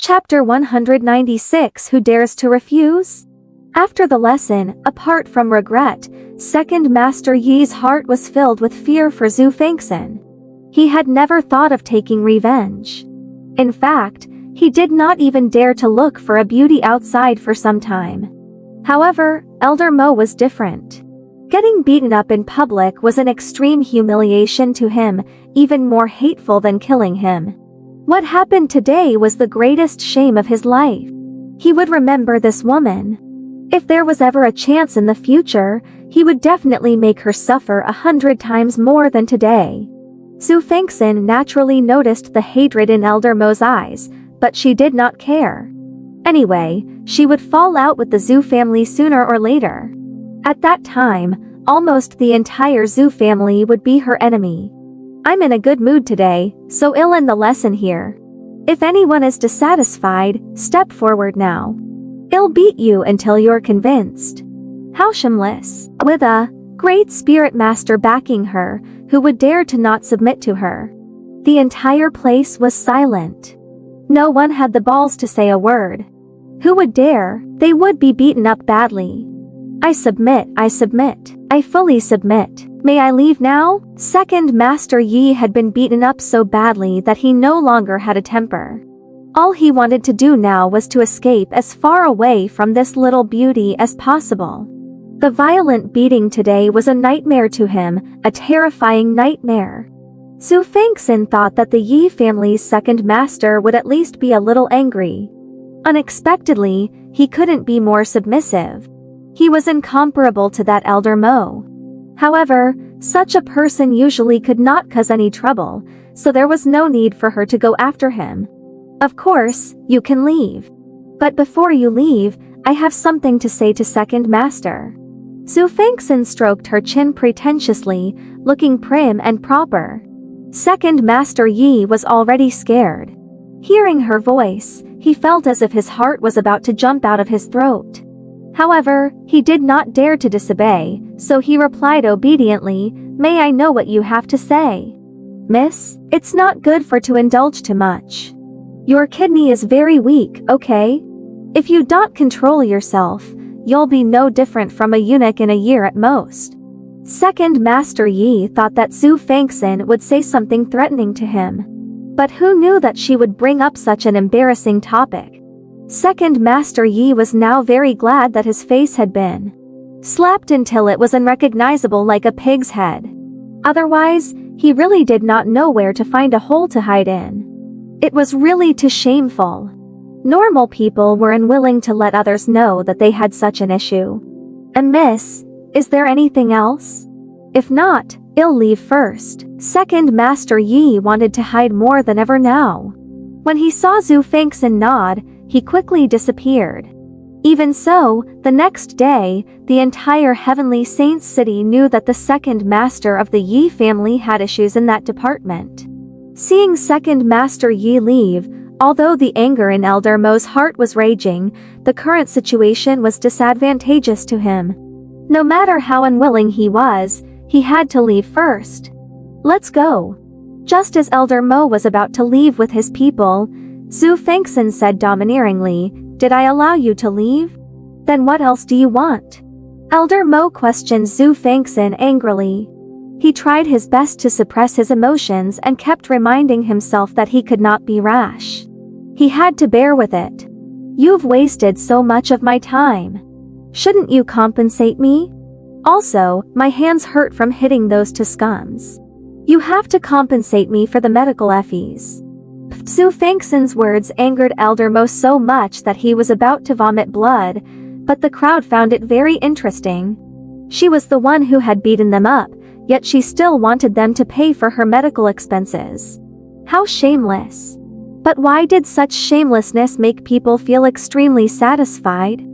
Chapter 196 Who Dares to Refuse? After the lesson, apart from regret, Second Master Yi's heart was filled with fear for Xue Fanxin. He had never thought of taking revenge. In fact, he did not even dare to look for a beauty outside for some time. However, Elder Mo was different. Getting beaten up in public was an extreme humiliation to him, even more hateful than killing him. What happened today was the greatest shame of his life. He would remember this woman. If there was ever a chance in the future, he would definitely make her suffer 100 times more than today. Xue Fanxin naturally noticed the hatred in Elder Mo's eyes, but she did not care. Anyway, she would fall out with the Xue family sooner or later. At that time, almost the entire Xue family would be her enemy. I'm in a good mood today, so I'll end the lesson here. If anyone is dissatisfied, step forward now. I'll beat you until you're convinced. How shameless. With a great spirit master backing her, who would dare to not submit to her? The entire place was silent. No one had the balls to say a word. Who would dare? They would be beaten up badly. I submit, I fully submit. May I leave now? Second Master Yi had been beaten up so badly that he no longer had a temper. All he wanted to do now was to escape as far away from this little beauty as possible. The violent beating today was a nightmare to him, a terrifying nightmare. Xue Fanxin thought that the Yi family's second master would at least be a little angry. Unexpectedly, he couldn't be more submissive. He was incomparable to that Elder Mo. However, such a person usually could not cause any trouble, so there was no need for her to go after him. Of course, you can leave. But before you leave, I have something to say to Second Master. Xue Fanxin stroked her chin pretentiously, looking prim and proper. Second Master Yi was already scared. Hearing her voice, he felt as if his heart was about to jump out of his throat. However, he did not dare to disobey, so he replied obediently, "May I know what you have to say?" "Miss, it's not good for to indulge too much. Your kidney is very weak, okay? If you don't control yourself, you'll be no different from a eunuch in a year at most." Second Master Yi thought that Xue Fanxin would say something threatening to him. But who knew that she would bring up such an embarrassing topic? Second Master Yi was now very glad that his face had been slapped until it was unrecognizable like a pig's head. Otherwise, he really did not know where to find a hole to hide in. It was really too shameful. Normal people were unwilling to let others know that they had such an issue. "And miss, is there anything else? If not, I'll leave first." Second Master Yi wanted to hide more than ever now. When he saw Xue Fanxin nod, he quickly disappeared. Even so, the next day, the entire Heavenly Saints city knew that the second master of the Yi family had issues in that department. Seeing Second Master Yi leave, although the anger in Elder Mo's heart was raging, the current situation was disadvantageous to him. No matter how unwilling he was, he had to leave first. "Let's go." Just as Elder Mo was about to leave with his people, Xue Fanxin said domineeringly, "Did I allow you to leave? Then what else do you want?" Elder Mo questioned Xue Fanxin angrily. He tried his best to suppress his emotions and kept reminding himself that he could not be rash. He had to bear with it. "You've wasted so much of my time. Shouldn't you compensate me? Also, my hands hurt from hitting those two scums. You have to compensate me for the medical fees." Xue Fanxin's words angered Elder Mo so much that he was about to vomit blood, but the crowd found it very interesting. She was the one who had beaten them up, yet she still wanted them to pay for her medical expenses. How shameless. But why did such shamelessness make people feel extremely satisfied?